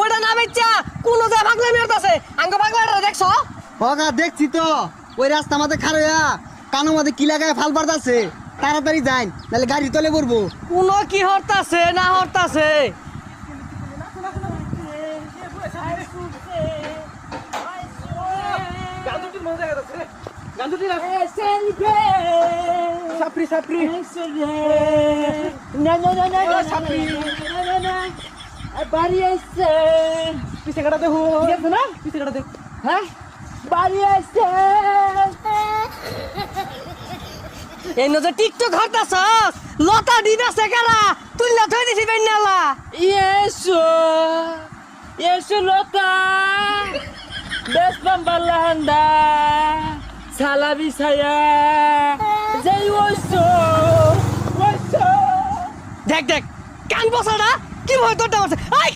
ওটা না বেচ্চা কোন যা পাগলা মেরতাছে আঙ্গ পাগলাটা দেখছো? হগা দেখছি তো ওই রাস্তা মাঝে খারয়া কানো মাঝে কি লাগায় ফাল পারতাছে তাড়াতাড়ি যাই নাহলে গাড়ি তলে পড়বো কোন কি হরতাছে না হরতাছে সাপরি সাপরি না সাপরি বাড়ি আসছে পিছে কাটা দেখো দেখো না পিছে কাটা দেখ হ্যাঁ বাড়ি আসছে এই নজর টিকটক হরতাছস লতা দিদাছে কারা তুইলা থই দিছি বেন্নালা Yesu lota Bes pambalanda Salabi saya Jai woso Woso দেখ দেখ কান বসাটা কি ভয় তোরটা মারছে